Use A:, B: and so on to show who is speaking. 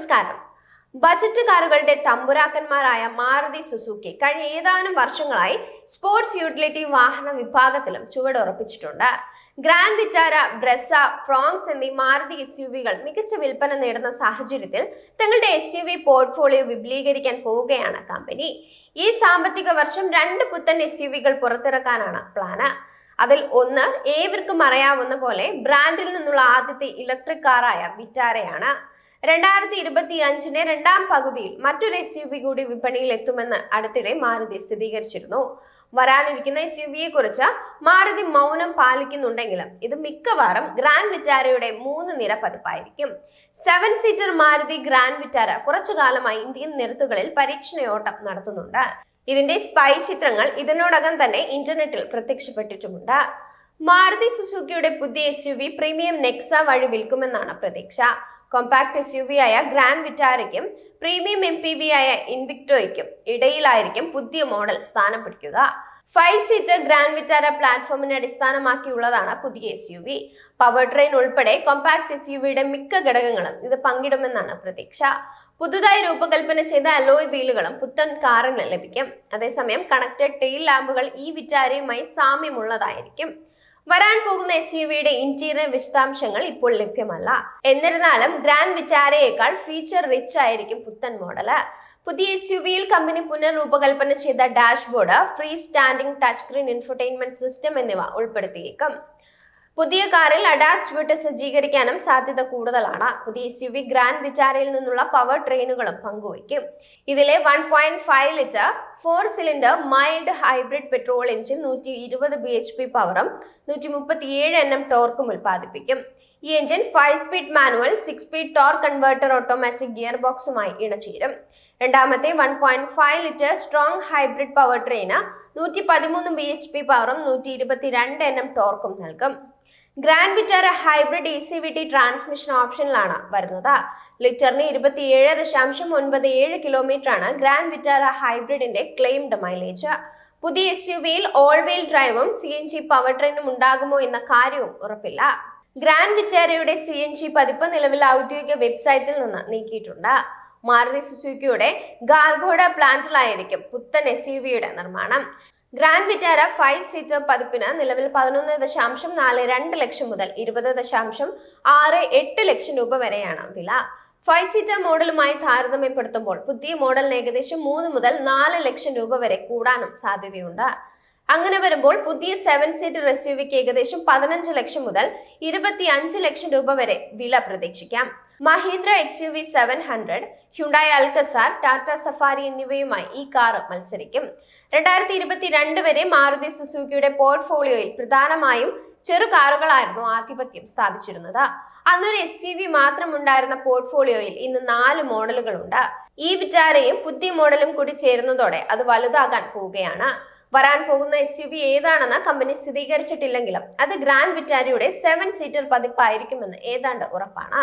A: നമസ്കാരം. ബജറ്റ് കാറുകളുടെ തമ്പുരാക്കന്മാരായ മാരുതി സുസുക്കി കഴിഞ്ഞ ഏതാനും വർഷങ്ങളായി സ്പോർട്സ് യൂട്ടിലിറ്റി വാഹന വിഭാഗത്തിലും ചുവടുറപ്പിച്ചിട്ടുണ്ട്. ഗ്രാൻഡ് വിറ്റാര, ബ്രെസ, ഫ്രോങ്സ് എന്നീ മാരുതി SUVകൾ മികച്ച വിൽപ്പന നേടുന്ന സാഹചര്യത്തിൽ തങ്ങളുടെ SUV പോർട്ട്ഫോളിയോ വിപുലീകരിക്കാൻ പോവുകയാണ് കമ്പനി. ഈ സാമ്പത്തിക വർഷം 2 പുത്തൻ SUVകൾ പുറത്തിറക്കാനാണ് പ്ലാന്. അതിൽ ഒന്ന് ഏവർക്കും അറിയാവുന്ന പോലെ ബ്രാൻഡിൽ നിന്നുള്ള ആദ്യത്തെ ഇലക്ട്രിക് കാറായ വിറ്റാരയാണ്. 2025 രണ്ടാം പകുതിയിൽ മറ്റൊരു SUV കൂടി വിപണിയിൽ എത്തുമെന്ന് അടുത്തിടെ മാരുതി സ്ഥിരീകരിച്ചിരുന്നു. വരാനിരിക്കുന്ന SUVയെ കുറിച്ച് മാരുതി മൗനം പാലിക്കുന്നുണ്ടെങ്കിലും ഇത് മിക്കവാറും ഗ്രാൻഡ് വിറ്റാരയുടെ 3 നിര പതിപ്പായിരിക്കും. 7 സീറ്റർ മാരുതി ഗ്രാൻഡ് വിറ്റാര കുറച്ചു കാലമായി ഇന്ത്യൻ നിരത്തുകളിൽ പരീക്ഷണയോട്ടം നടത്തുന്നുണ്ട്. ഇതിന്റെ സ്പൈ ചിത്രങ്ങൾ ഇതിനോടകം തന്നെ ഇന്റർനെറ്റിൽ പ്രത്യക്ഷപ്പെട്ടിട്ടുമുണ്ട്. മാരുതി സുസുക്കിയുടെ പുതിയ SUV പ്രീമിയം നെക്സ വഴി വിൽക്കുമെന്നാണ് പ്രതീക്ഷ. കോമ്പാക്ട് SUV ആയ ഗ്രാൻഡ് വിറ്റാരയ്ക്കും പ്രീമിയം MPV ആയ ഇൻവിക്ടോയ്ക്കും ഇടയിലായിരിക്കും പുതിയ മോഡൽ സ്ഥാനം പിടിക്കുക. 5 സീറ്റർ ഗ്രാൻഡ് വിറ്റാര പ്ലാറ്റ്ഫോമിനെ അടിസ്ഥാനമാക്കിയുള്ളതാണ് പുതിയ SUV. പവർ ട്രെയിൻ ഉൾപ്പെടെ കോമ്പാക്ട് SUVയുടെ മിക്ക ഘടകങ്ങളും ഇത് പങ്കിടുമെന്നാണ് പ്രതീക്ഷ. പുതുതായി രൂപകൽപ്പന ചെയ്ത അലോയ് വീലുകളും പുത്തൻ കാറിന് ലഭിക്കും. അതേസമയം കണക്റ്റഡ് ടെയിൽ ലാമ്പുകൾ ഈ വിറ്റാരയുമായി സാമ്യമുള്ളതായിരിക്കും. വരാൻ പോകുന്ന SUVയുടെ ഇന്റീരിയർ വിശദാംശങ്ങൾ ഇപ്പോൾ ലഭ്യമല്ല. എന്നിരുന്നാലും ഗ്രാൻഡ് വിറ്റാരയേക്കാൾ ഫീച്ചർ റിച്ച് ആയിരിക്കും പുത്തൻ മോഡല്. പുതിയ SUVയിൽ കമ്പനി പുനർരൂപകൽപ്പന ചെയ്ത dashboard, free standing touch screen infotainment system എന്നിവ ഉൾപ്പെടുത്തിയേക്കും. പുതിയ കാറിൽ ADAS സ്യൂട്ട് സജ്ജീകരിക്കാനും സാധ്യത കൂടുതലാണ്. പുതിയ SUV ഗ്രാൻഡ് വിറ്റാരയിൽ നിന്നുള്ള പവർ ട്രെയിനുകളും പങ്കുവയ്ക്കും. ഇതിലെ 1.5 litre 4 cylinder mild hybrid petrol engine 120 bhp പവറും 137 Nm ടോർക്കും ഉൽപ്പാദിപ്പിക്കും. ഈ engine 5 speed manual, 6 speed torque converter automatic gear ബോക്സുമായി ഇണചേരും. രണ്ടാമത്തെ 1.5 litre strong hybrid power train 113 bhp പവറും 122 Nm ടോർക്കും നൽകും. Grand Vitara hybrid ECVT transmission ഓപ്ഷനിലാണ് വരുന്നത്. ലിറ്ററിന് 27.97 കിലോമീറ്ററാണ് ഗ്രാൻഡ് വിറ്റാര ഹൈബ്രിഡിന്റെ ക്ലെയിംഡ് മൈലേജ്. പുതിയ SUVയിൽ ഓൾ വീൽ ഡ്രൈവും CNG പവർ ട്രെയിനും ഉണ്ടാകുമോ എന്ന കാര്യവും ഉറപ്പില്ല. ഗ്രാൻഡ് വിറ്റാരയുടെ CNG പതിപ്പ് നിലവിൽ ഔദ്യോഗിക വെബ്സൈറ്റിൽ നിന്ന് നീക്കിയിട്ടുണ്ട്. മാരുതി സുസുക്കിയുടെ ഗാർഗോഡ പ്ലാന്റിലായിരിക്കും പുത്തൻ SUVയുടെ നിർമ്മാണം. ഗ്രാൻഡ് വിറ്റാര 5 സീറ്റർ പതിപ്പിന് നിലവിൽ 11.42 ലക്ഷം മുതൽ 20.68 ലക്ഷം രൂപ വരെയാണ് വില. 5 സീറ്റർ മോഡലുമായി താരതമ്യപ്പെടുത്തുമ്പോൾ പുതിയ മോഡലിന് ഏകദേശം 3 മുതൽ 4 ലക്ഷം രൂപ വരെ കൂടാനും സാധ്യതയുണ്ട്. അങ്ങനെ വരുമ്പോൾ പുതിയ 7 സീറ്റർ SUVക്ക് ഏകദേശം 15 ലക്ഷം മുതൽ 25 ലക്ഷം രൂപ വരെ വില പ്രതീക്ഷിക്കാം. Mahindra XUV 700, Hyundai Alcazar, Tata safari എന്നിവയുമായി ഈ കാർ മത്സരിക്കും. 2022 വരെ മാരുതി സുസുക്കിയുടെ പോർട്ട്ഫോളിയോയിൽ പ്രധാനമായും ചെറു കാറുകളായിരുന്നു ആധിപത്യം സ്ഥാപിച്ചിരുന്നത്. അന്നൊരു SUV മാത്രം ഉണ്ടായിരുന്ന പോർട്ട്ഫോളിയോയിൽ ഇന്ന് 4 മോഡലുകളുണ്ട്. ഈ വിറ്റാരയും പുതിയ മോഡലും കൂടി ചേരുന്നതോടെ അത് വലുതാകാൻ പോവുകയാണ്. വരാൻ പോകുന്ന SUV ഏതാണെന്ന് കമ്പനി സ്ഥിരീകരിച്ചിട്ടില്ലെങ്കിലും അത് ഗ്രാൻഡ് വിറ്റാരയുടെ 7 സീറ്റർ പതിപ്പായിരിക്കുമെന്ന് ഏതാണ്ട് ഉറപ്പാണ്.